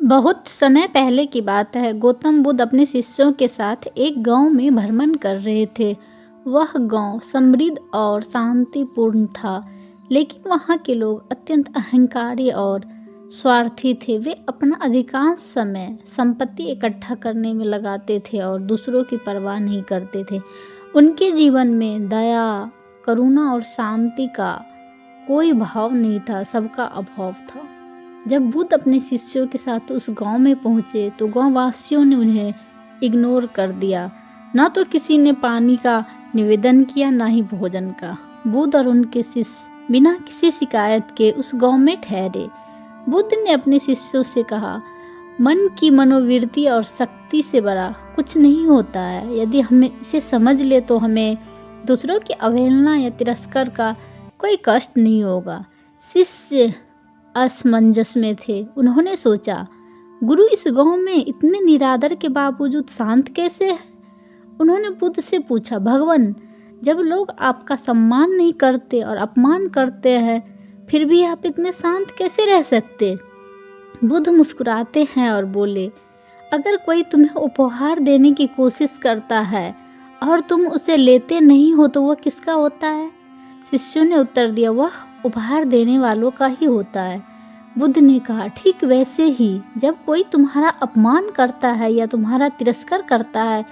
बहुत समय पहले की बात है। गौतम बुद्ध अपने शिष्यों के साथ एक गांव में भ्रमण कर रहे थे। वह गांव समृद्ध और शांतिपूर्ण था, लेकिन वहां के लोग अत्यंत अहंकारी और स्वार्थी थे। वे अपना अधिकांश समय संपत्ति इकट्ठा करने में लगाते थे और दूसरों की परवाह नहीं करते थे। उनके जीवन में दया, करुणा और शांति का कोई भाव नहीं था, सबका अभाव था। जब बुद्ध अपने शिष्यों के साथ उस गांव में पहुंचे तो गांव वासियों ने उन्हें इग्नोर कर दिया। ना तो किसी ने पानी का निवेदन किया, ना ही भोजन का। बुद्ध और उनके शिष्य बिना किसी शिकायत के उस गांव में ठहरे। बुद्ध ने अपने शिष्यों से कहा, मन की मनोवृत्ति और शक्ति से बड़ा कुछ नहीं होता है। यदि हमें इसे समझ ले तो हमें दूसरों की अवहेलना या तिरस्कार का कोई कष्ट नहीं होगा। शिष्य असमंजस में थे। उन्होंने सोचा, गुरु इस गांव में इतने निरादर के बावजूद शांत कैसे है? उन्होंने बुद्ध से पूछा, भगवान, जब लोग आपका सम्मान नहीं करते और अपमान करते हैं, फिर भी आप इतने शांत कैसे रह सकते? बुद्ध मुस्कुराते हैं और बोले, अगर कोई तुम्हें उपहार देने की कोशिश करता है और तुम उसे लेते नहीं हो तो वह किसका होता है? शिष्यों ने उत्तर दिया, वह उपहार देने वालों का ही होता है। बुद्ध ने कहा, ठीक वैसे ही जब कोई तुम्हारा अपमान करता है या तुम्हारा तिरस्कार करता है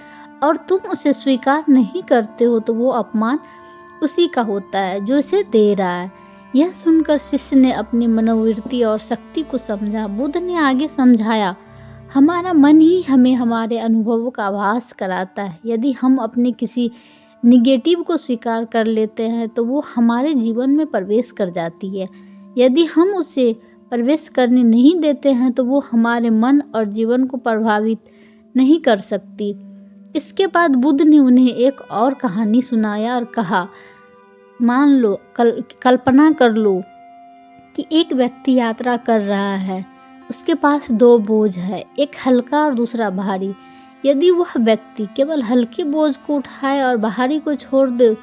और तुम उसे स्वीकार नहीं करते हो तो वो अपमान उसी का होता है जो इसे दे रहा है। यह सुनकर शिष्य ने अपनी मनोवृत्ति और शक्ति को समझा। बुद्ध ने आगे समझाया, हमारा मन ही हमें हमारे अनुभवों का आभास कराता है। यदि हम अपने किसी निगेटिव को स्वीकार कर लेते हैं तो वो हमारे जीवन में प्रवेश कर जाती है। यदि हम उसे प्रवेश करने नहीं देते हैं तो वो हमारे मन और जीवन को प्रभावित नहीं कर सकती। इसके बाद बुद्ध ने उन्हें एक और कहानी सुनाया और कहा, मान लो, कल्पना कर लो कि एक व्यक्ति यात्रा कर रहा है। उसके पास दो बोझ है, एक हल्का और दूसरा भारी। यदि वह व्यक्ति केवल हल्के बोझ को उठाए और भारी को छोड़ दे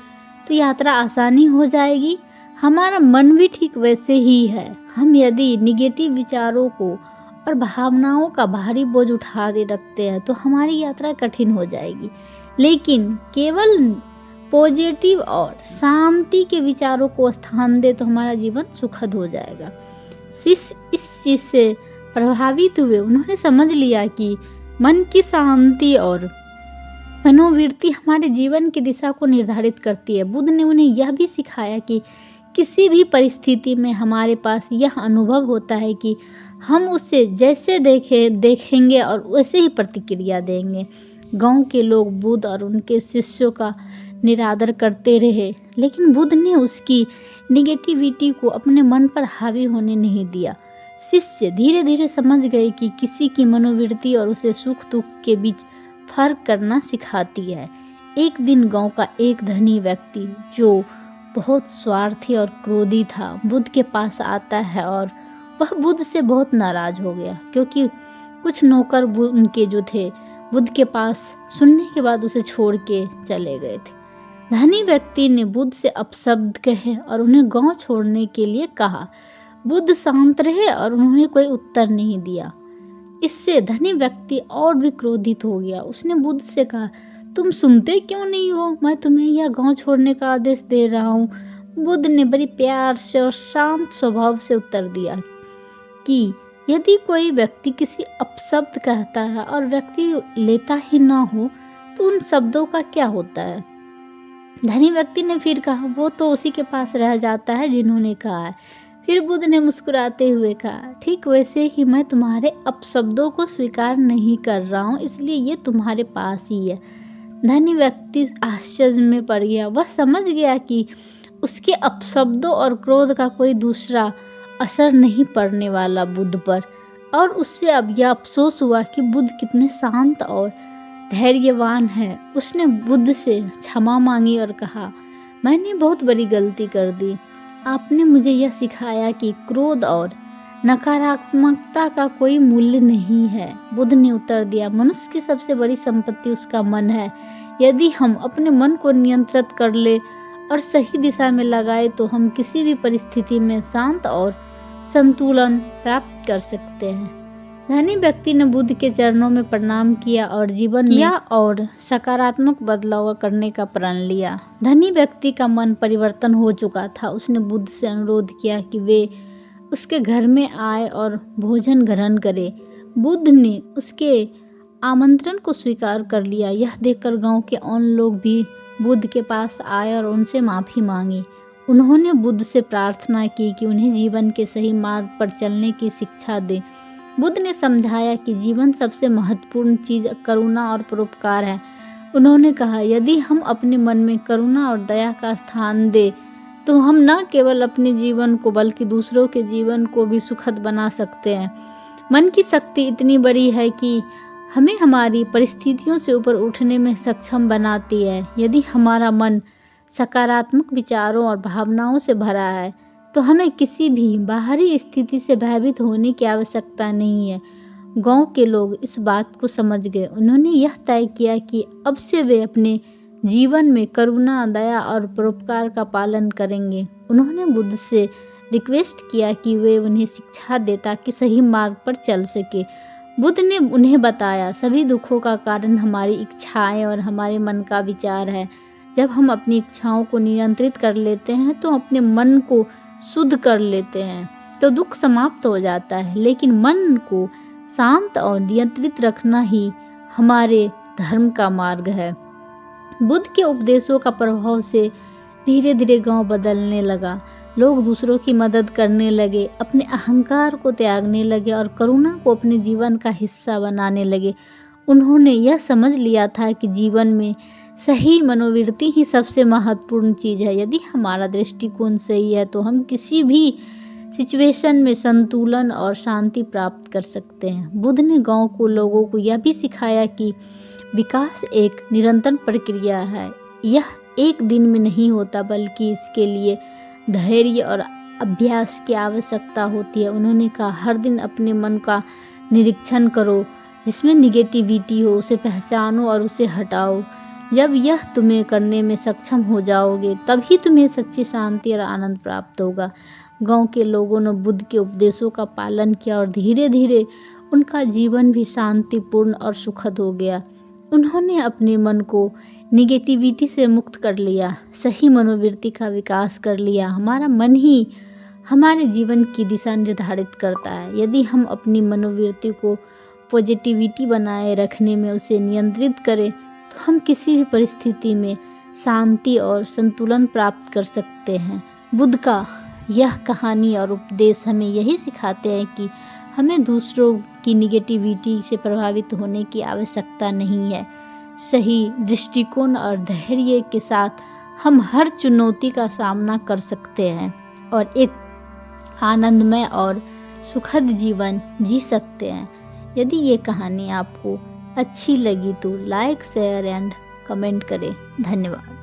तो यात्रा आसानी हो जाएगी। हमारा मन भी ठीक वैसे ही है। हम यदि निगेटिव विचारों को और भावनाओं का भारी बोझ उठा दे रखते हैं तो हमारी यात्रा कठिन हो जाएगी। लेकिन केवल पॉजिटिव और शांति के विचारों को स्थान दे तो हमारा जीवन सुखद हो जाएगा। शिष्य इस चीज से प्रभावित हुए। उन्होंने समझ लिया कि मन की शांति और मनोवृत्ति हमारे जीवन की दिशा को निर्धारित करती है। बुद्ध ने उन्हें यह भी सिखाया कि किसी भी परिस्थिति में हमारे पास यह अनुभव होता है कि हम उसे जैसे देखेंगे और वैसे ही प्रतिक्रिया देंगे। गांव के लोग बुद्ध और उनके शिष्यों का निरादर करते रहे, लेकिन बुद्ध ने उसकी निगेटिविटी को अपने मन पर हावी होने नहीं दिया। शिष्य धीरे धीरे समझ गए कि किसी की मनोवृत्ति और उसे सुख दुख के बीच फर्क करना सिखाती है। एक दिन गांव का एक धनी व्यक्ति जो बहुत स्वार्थी और क्रोधी था बुद्ध के पास आता है और वह बुद्ध से बहुत नाराज हो गया क्योंकि कुछ नौकर उनके जो थे बुद्ध के पास सुनने के बाद उसे छोड़ के चले गए थे। धनी व्यक्ति ने बुद्ध से अपशब्द कहे और उन्हें गांव छोड़ने के लिए कहा। बुद्ध शांत रहे और उन्होंने कोई उत्तर नहीं दिया। इससे धनी व्यक्ति और भी क्रोधित हो गया। उसने बुद्ध से कहा, तुम सुनते क्यों नहीं हो? मैं तुम्हें यह गांव छोड़ने का आदेश दे रहा हूँ। बुद्ध ने बड़ी प्यार से और शांत स्वभाव से उत्तर दिया कि यदि कोई व्यक्ति किसी अपशब्द कहता है और व्यक्ति लेता ही ना हो तो उन शब्दों का क्या होता है? धनी व्यक्ति ने फिर कहा, वो तो उसी के पास रह जाता है जिन्होंने कहा है। फिर बुद्ध ने मुस्कुराते हुए कहा, ठीक वैसे ही मैं तुम्हारे अपशब्दों को स्वीकार नहीं कर रहा हूँ, इसलिए ये तुम्हारे पास ही है। धनी व्यक्ति आश्चर्य में पड़ गया। वह समझ गया कि उसके अपशब्दों और क्रोध का कोई दूसरा असर नहीं पड़ने वाला बुद्ध पर, और उससे अब यह अफसोस हुआ कि बुद्ध कितने शांत और धैर्यवान है। उसने बुद्ध से क्षमा मांगी और कहा, मैंने बहुत बड़ी गलती कर दी। आपने मुझे यह सिखाया कि क्रोध और नकारात्मकता का कोई मूल्य नहीं है। बुद्ध ने उत्तर दिया, मनुष्य की सबसे बड़ी संपत्ति उसका मन है। यदि हम अपने मन को नियंत्रित कर ले और सही दिशा में लगाए तो हम किसी भी परिस्थिति में शांत और संतुलन प्राप्त कर सकते हैं। धनी व्यक्ति ने बुद्ध के चरणों में प्रणाम किया और जीवन में और सकारात्मक बदलाव करने का प्रण लिया। धनी व्यक्ति का मन परिवर्तन हो चुका था। उसने बुद्ध से अनुरोध किया कि वे उसके घर में आए और भोजन ग्रहण करे। बुद्ध ने उसके आमंत्रण को स्वीकार कर लिया। यह देखकर गांव के अन्य लोग भी बुद्ध के पास आए और उनसे माफ़ी मांगी। उन्होंने बुद्ध से प्रार्थना की कि उन्हें जीवन के सही मार्ग पर चलने की शिक्षा दे। बुद्ध ने समझाया कि जीवन सबसे महत्वपूर्ण चीज़ करुणा और परोपकार है। उन्होंने कहा, यदि हम अपने मन में करुणा और दया का स्थान दें तो हम न केवल अपने जीवन को बल्कि दूसरों के जीवन को भी सुखद बना सकते हैं। मन की शक्ति इतनी बड़ी है कि हमें हमारी परिस्थितियों से ऊपर उठने में सक्षम बनाती है। यदि हमारा मन सकारात्मक विचारों और भावनाओं से भरा है तो हमें किसी भी बाहरी स्थिति से भयभीत होने की आवश्यकता नहीं है। गांव के लोग इस बात को समझ गए। उन्होंने यह तय किया कि अब से वे अपने जीवन में करुणा, दया और परोपकार का पालन करेंगे। उन्होंने बुद्ध से रिक्वेस्ट किया कि वे उन्हें शिक्षा दे ताकि सही मार्ग पर चल सके। बुद्ध ने उन्हें बताया, सभी दुखों का कारण हमारी इच्छाएं और हमारे मन का विचार है। जब हम अपनी इच्छाओं को नियंत्रित कर लेते हैं तो अपने मन को शुद्ध कर लेते हैं तो दुख समाप्त हो जाता है। लेकिन मन को शांत और नियंत्रित रखना ही हमारे धर्म का मार्ग है। बुद्ध के उपदेशों का प्रभाव से धीरे धीरे गांव बदलने लगा। लोग दूसरों की मदद करने लगे, अपने अहंकार को त्यागने लगे और करुणा को अपने जीवन का हिस्सा बनाने लगे। उन्होंने यह समझ लिया था कि जीवन में सही मनोवृत्ति ही सबसे महत्वपूर्ण चीज़ है। यदि हमारा दृष्टिकोण सही है तो हम किसी भी सिचुएशन में संतुलन और शांति प्राप्त कर सकते हैं। बुद्ध ने गांव को लोगों को यह भी सिखाया कि विकास एक निरंतर प्रक्रिया है। यह एक दिन में नहीं होता बल्कि इसके लिए धैर्य और अभ्यास की आवश्यकता होती है। उन्होंने कहा, हर दिन अपने मन का निरीक्षण करो, जिसमें निगेटिविटी हो उसे पहचानो और उसे हटाओ। जब यह तुम्हें करने में सक्षम हो जाओगे तभी तुम्हें सच्ची शांति और आनंद प्राप्त होगा। गांव के लोगों ने बुद्ध के उपदेशों का पालन किया और धीरे धीरे उनका जीवन भी शांतिपूर्ण और सुखद हो गया। उन्होंने अपने मन को निगेटिविटी से मुक्त कर लिया, सही मनोवृत्ति का विकास कर लिया। हमारा मन ही हमारे जीवन की दिशा निर्धारित करता है। यदि हम अपनी मनोवृत्ति को पॉजिटिविटी बनाए रखने में उसे नियंत्रित करें तो हम किसी भी परिस्थिति में शांति और संतुलन प्राप्त कर सकते हैं। बुद्ध का यह कहानी और उपदेश हमें यही सिखाते हैं कि हमें दूसरों की निगेटिविटी से प्रभावित होने की आवश्यकता नहीं है। सही दृष्टिकोण और धैर्य के साथ हम हर चुनौती का सामना कर सकते हैं और एक आनंदमय और सुखद जीवन जी सकते हैं। यदि ये कहानी आपको अच्छी लगी तो लाइक, शेयर एंड कमेंट करें। धन्यवाद।